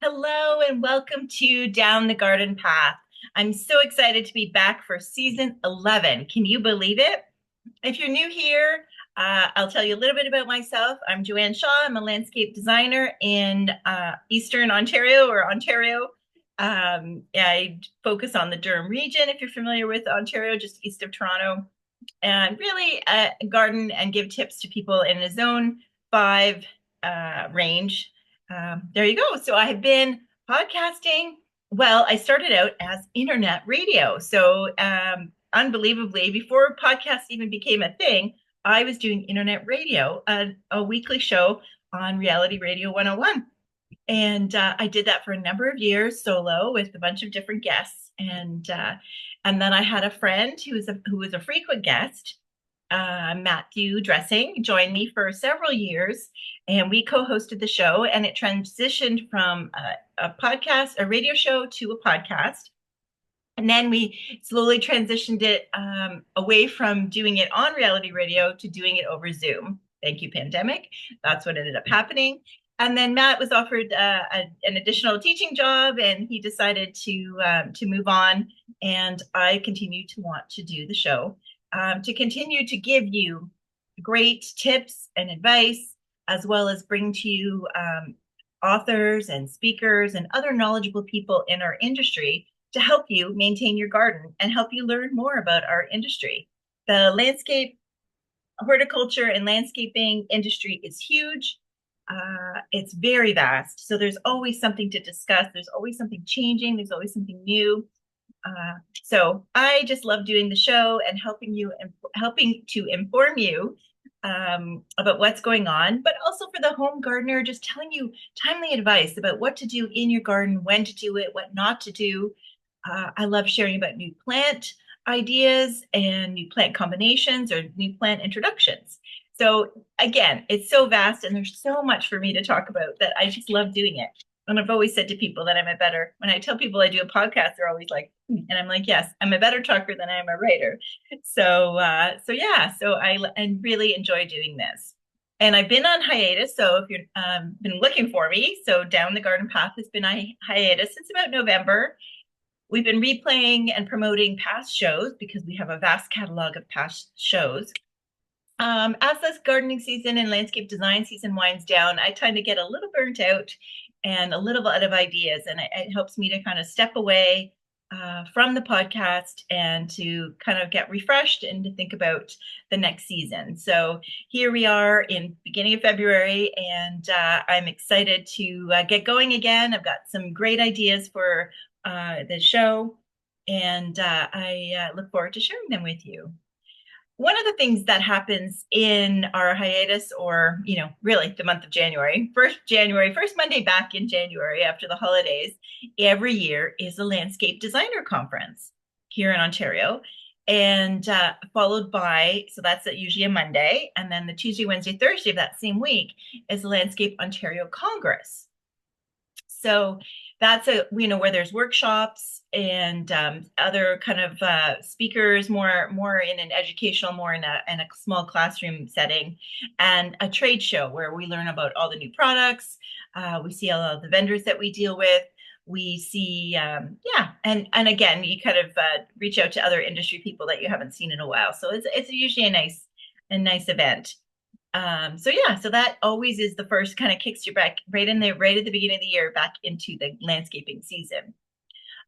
Hello and welcome to Down the Garden Path. I'm so excited to be back for season 11. Can you believe it? If you're new here, I'll tell you a little bit about myself. I'm Joanne Shaw. I'm a landscape designer in Eastern Ontario or Ontario. I focus on the Durham region, if you're familiar with Ontario, just east of Toronto, and really garden and give tips to people in a zone 5 range. There you go. So I have been podcasting. Well, I started out as internet radio. So unbelievably, before podcasts even became a thing, I was doing internet radio, a weekly show on Reality Radio 101. And I did that for a number of years solo with a bunch of different guests. And then I had a friend who was a frequent guest, Matthew Dressing, joined me for several years, and we co-hosted the show. And it transitioned from a podcast, a radio show, to a podcast. And then we slowly transitioned it away from doing it on reality radio to doing it over Zoom. Thank you, pandemic. That's what ended up happening. And then Matt was offered an additional teaching job, and he decided to move on. And I continue to want to do the show, to continue to give you great tips and advice, as well as bring to you authors and speakers and other knowledgeable people in our industry to help you maintain your garden and help you learn more about our industry. The landscape, horticulture, and landscaping industry is huge. It's very vast. So there's always something to discuss. There's always something changing. There's always something new. So I just love doing the show and helping to inform you about what's going on, but also for the home gardener, just telling you timely advice about what to do in your garden, when to do it, what not to do. I love sharing about new plant ideas and new plant combinations or new plant introductions. So again, it's so vast and there's so much for me to talk about that I just love doing it. And I've always said to people that when I tell people I do a podcast, they're always like, and I'm like, yes, I'm a better talker than I am a writer. So I really enjoy doing this. And I've been on hiatus. So if you've been looking for me, so Down the Garden Path has been on hiatus since about November. We've been replaying and promoting past shows because we have a vast catalog of past shows. As this gardening season and landscape design season winds down, I tend to get a little burnt out and a little out of ideas, and it helps me to kind of step away from the podcast and to kind of get refreshed and to think about the next season. So here we are in beginning of February, and I'm excited to get going again. I've got some great ideas for the show, and I look forward to sharing them with you. One of the things that happens in our hiatus, or really the month of January, first Monday back in January after the holidays, every year is a landscape designer conference here in Ontario, and followed by, so that's usually a Monday, and then the Tuesday, Wednesday, Thursday of that same week is the Landscape Ontario Congress. So that's where there's workshops and other kind of speakers, more in an educational, more in a small classroom setting, and a trade show where we learn about all the new products. We see all of the vendors that we deal with. We see, and again, you kind of reach out to other industry people that you haven't seen in a while. So it's usually a nice event. So that always is the first, kind of kicks you back right at the beginning of the year back into the landscaping season.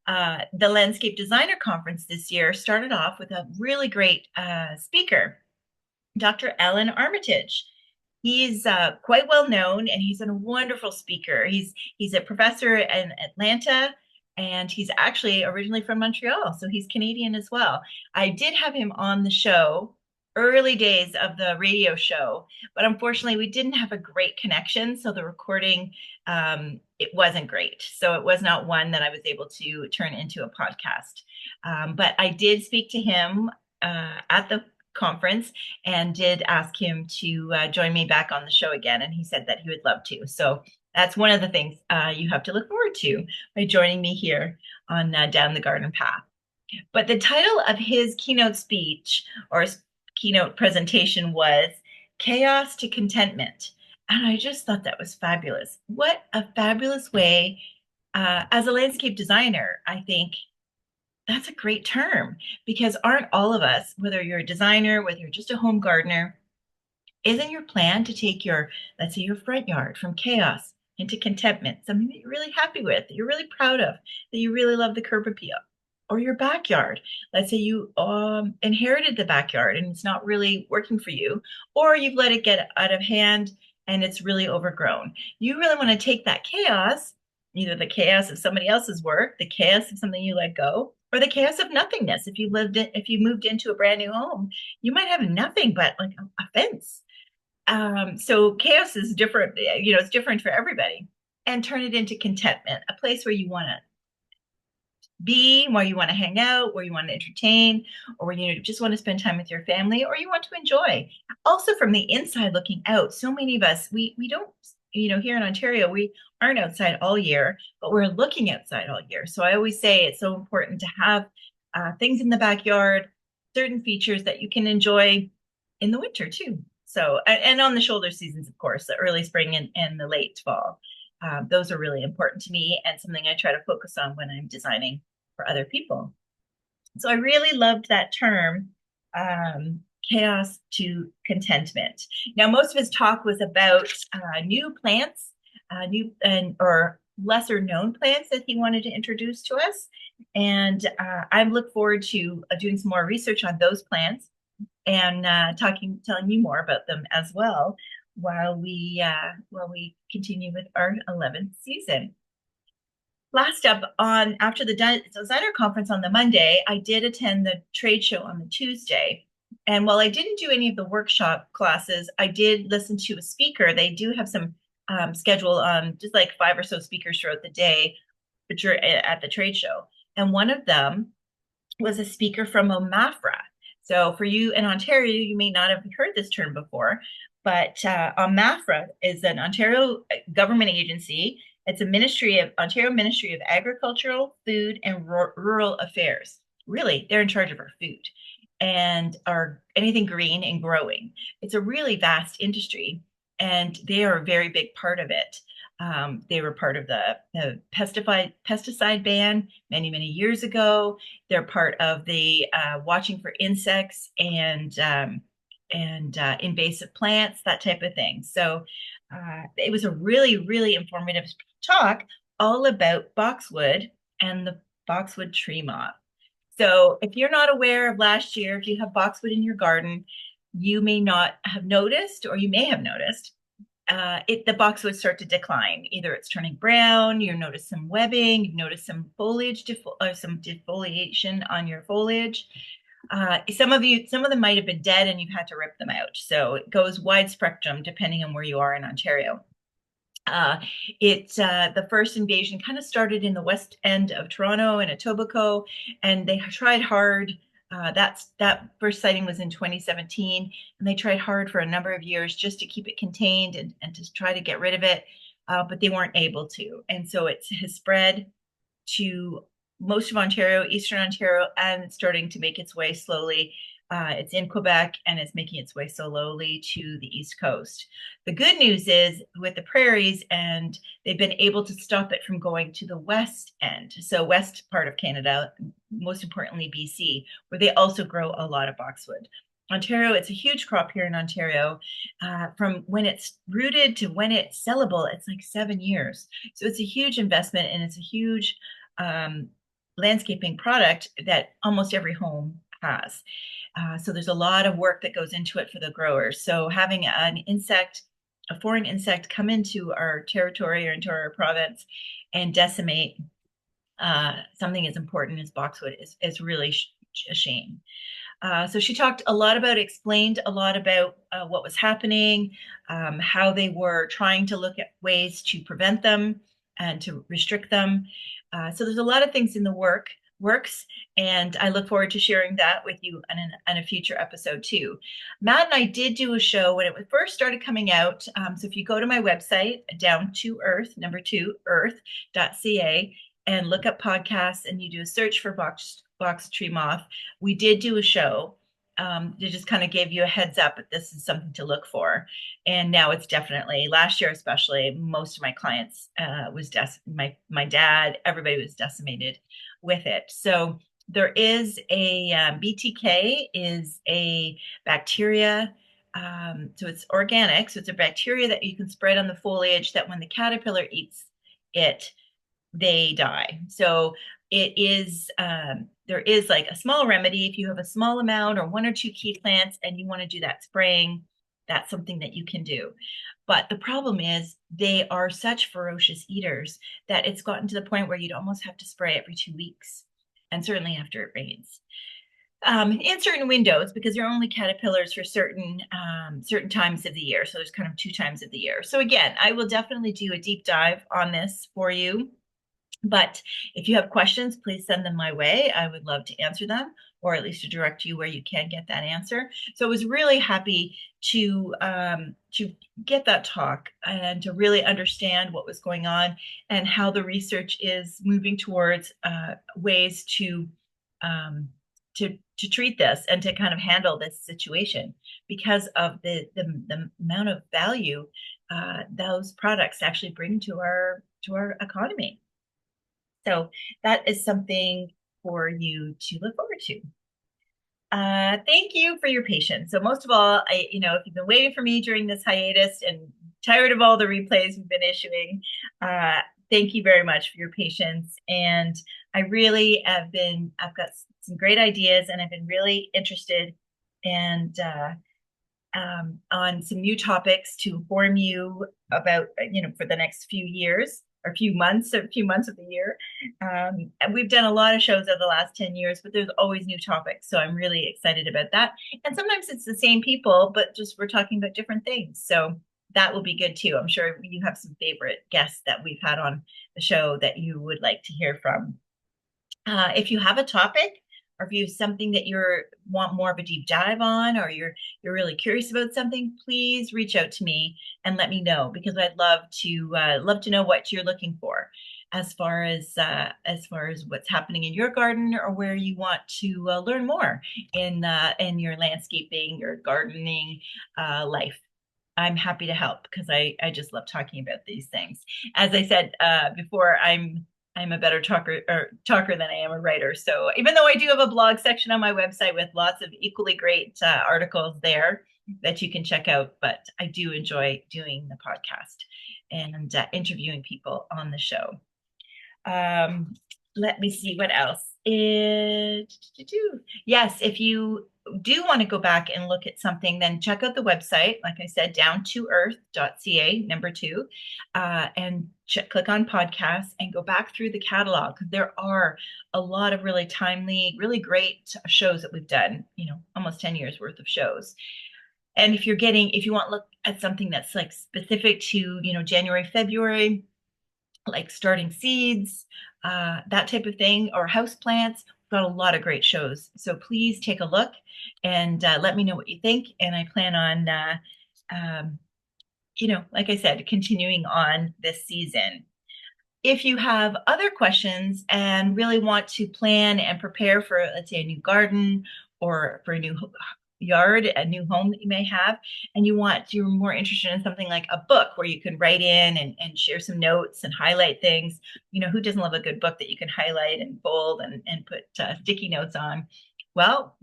The Landscape Designer Conference this year started off with a really great speaker, Dr. Allan Armitage. He's quite well known, and he's a wonderful speaker. He's a professor in Atlanta, and he's actually originally from Montreal, so he's Canadian as well. I did have him on the show early days of the radio show, but unfortunately we didn't have a great connection, so the recording it wasn't great. So it was not one that I was able to turn into a podcast. But I did speak to him at the conference and did ask him to join me back on the show again, and he said that he would love to. So that's one of the things you have to look forward to by joining me here on Down the Garden Path. But the title of his keynote speech, or keynote presentation, was Chaos to Contentment. And I just thought that was fabulous. What a fabulous way As a landscape designer, I think that's a great term because aren't all of us, whether you're a designer, whether you're just a home gardener, isn't your plan to take your, let's say, your front yard from chaos into contentment, something that you're really happy with, that you're really proud of, that you really love the curb appeal? Or your backyard. Let's say you inherited the backyard and it's not really working for you, or you've let it get out of hand and it's really overgrown. You really want to take that chaos, either the chaos of somebody else's work, the chaos of something you let go, or the chaos of nothingness. If you moved into a brand new home, you might have nothing but like a fence. So chaos is different, it's different for everybody. And turn it into contentment, a place where you want to be, where you want to hang out, where you want to entertain, or where you just want to spend time with your family, or you want to enjoy. Also, from the inside looking out, so many of us, we don't, here in Ontario, we aren't outside all year, but we're looking outside all year. So I always say it's so important to have things in the backyard, certain features that you can enjoy in the winter too. So, and on the shoulder seasons, of course, the early spring and the late fall. Those are really important to me and something I try to focus on when I'm designing for other people. So I really loved that term, chaos to contentment. Now, most of his talk was about new plants, or lesser known plants that he wanted to introduce to us. And I look forward to doing some more research on those plants and telling you more about them as well while we continue with our 11th season. Last up, after the designer conference on the Monday, I did attend the trade show on the Tuesday. And while I didn't do any of the workshop classes, I did listen to a speaker. They do have some schedule on just like 5 or so speakers throughout the day at the trade show. And one of them was a speaker from OMAFRA. So for you in Ontario, you may not have heard this term before, but OMAFRA is an Ontario government agency. It's a Ontario Ministry of Agricultural, Food, and Rural Affairs. Really, they're in charge of our food and anything green and growing. It's a really vast industry, and they are a very big part of it. They were part of the pesticide ban many, many years ago. They're part of the watching for insects and invasive plants, that type of thing. So it was a really, really informative talk all about boxwood and the boxwood tree moth. So if you're not aware of last year, if you have boxwood in your garden, you may not have noticed, or you may have noticed, the boxwood start to decline. Either it's turning brown, you notice some webbing, you notice some foliage, some defoliation on your foliage. Some of them might have been dead and you've had to rip them out. So it goes wide spectrum depending on where you are in Ontario. The first invasion kind of started in the west end of Toronto in Etobicoke, and they tried hard. That first sighting was in 2017, and they tried hard for a number of years just to keep it contained and to try to get rid of it, but they weren't able to. And so it has spread to most of Ontario, Eastern Ontario, and it's starting to make its way slowly. It's in Quebec, and it's making its way slowly to the East Coast. The good news is with the prairies, and they've been able to stop it from going to the west end. So west part of Canada, most importantly, BC, where they also grow a lot of boxwood. Ontario, it's a huge crop here in Ontario. From when it's rooted to when it's sellable, it's like 7 years. So it's a huge investment, and it's a huge landscaping product that almost every home has. So there's a lot of work that goes into it for the growers. So having a foreign insect come into our territory or into our province and decimate something as important as boxwood is really a shame. So she explained a lot about what was happening, how they were trying to look at ways to prevent them and to restrict them. So there's a lot of things in the works, and I look forward to sharing that with you in a future episode too. Matt and I did do a show when it first started coming out. So if you go to my website, down to earth, number 2, earth.ca, and look up podcasts and you do a search for box tree moth, we did do a show to just kind of give you a heads up that this is something to look for. And now it's definitely, last year especially, most of my clients my dad, everybody was decimated with it. So there is a BTK is a bacteria. So it's organic. So it's a bacteria that you can spread on the foliage that when the caterpillar eats it, they die. So it is there is like a small remedy if you have a small amount or one or two key plants and you want to do that spraying. That's something that you can do. But the problem is they are such ferocious eaters that it's gotten to the point where you'd almost have to spray every 2 weeks, and certainly after it rains. In certain windows, because they're only caterpillars for certain times of the year. So there's kind of 2 times of the year. So again, I will definitely do a deep dive on this for you. But if you have questions, please send them my way. I would love to answer them, or at least to direct you where you can get that answer. So I was really happy to get that talk and to really understand what was going on and how the research is moving towards ways to treat this and to kind of handle this situation because of the amount of value those products actually bring to our economy. So that is something for you to look forward to. Thank you for your patience. So most of all, if you've been waiting for me during this hiatus and tired of all the replays we've been issuing, thank you very much for your patience. And I really I've got some great ideas, and I've been really interested and on some new topics to inform you about, for the next few years or a few months of the year. And we've done a lot of shows over the last 10 years, but there's always new topics. So I'm really excited about that. And sometimes it's the same people, but just we're talking about different things. So that will be good too. I'm sure you have some favorite guests that we've had on the show that you would like to hear from. If you have a topic, or if you have something that you want more of a deep dive on, or you're really curious about something, please reach out to me and let me know, because I'd love to know what you're looking for as far as what's happening in your garden, or where you want to learn more in your landscaping, your gardening life. I'm happy to help because I just love talking about these things. As I said before, I'm a better talker than I am a writer. So even though I do have a blog section on my website with lots of equally great articles there that you can check out, but I do enjoy doing the podcast and interviewing people on the show. Let me see what else. Yes, if you do want to go back and look at something, then check out the website. Like I said, downtoearth.ca, #2, and click on podcasts and go back through the catalog. There are a lot of really timely, really great shows that we've done, almost 10 years worth of shows. And if you want to look at something that's like specific to, January, February, like starting seeds, that type of thing, or house plants, we've got a lot of great shows. So please take a look and let me know what you think. And I plan on, like I said, continuing on this season. If you have other questions and really want to plan and prepare for, let's say, a new garden or for a new yard, a new home that you may have, and you're more interested in something like a book where you can write in and share some notes and highlight things. Who doesn't love a good book that you can highlight and bold and put sticky notes on? Well,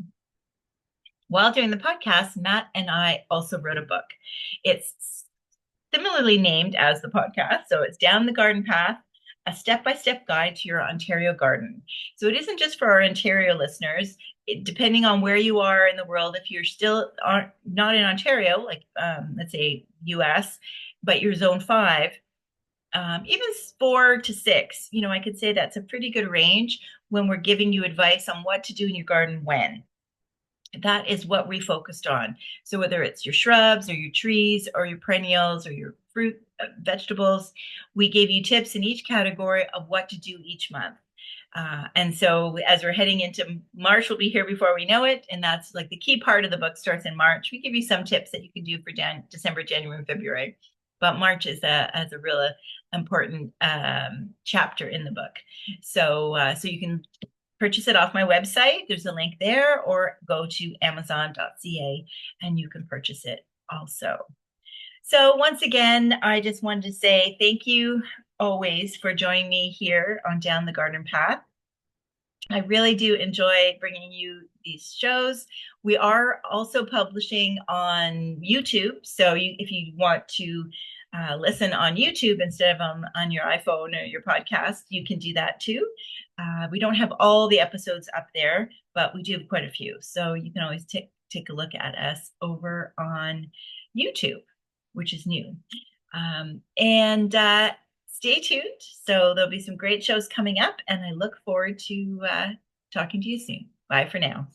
while doing the podcast, Matt and I also wrote a book. It's similarly named as the podcast. So it's Down the Garden Path, a step-by-step guide to your Ontario garden. So it isn't just for our Ontario listeners. Depending on where you are in the world, if you're still not in Ontario, like let's say US, but you're zone 5, even 4 to 6, I could say that's a pretty good range when we're giving you advice on what to do in your garden when. That is what we focused on. So whether it's your shrubs or your trees or your perennials or your fruit, vegetables, we gave you tips in each category of what to do each month. And so as we're heading into March, we'll be here before we know it. And that's like the key part of the book starts in March. We give you some tips that you can do for December, January, and February. But March is a real important chapter in the book. So you can purchase it off my website. There's a link there, or go to amazon.ca and you can purchase it also. So once again, I just wanted to say thank you always for joining me here on Down the Garden Path. I really do enjoy bringing you these shows. We are also publishing on YouTube. So if you want to listen on YouTube instead of on your iPhone or your podcast, you can do that too. We don't have all the episodes up there, but we do have quite a few. So you can always take a look at us over on YouTube, which is new. And stay tuned. So there'll be some great shows coming up, and I look forward to talking to you soon. Bye for now.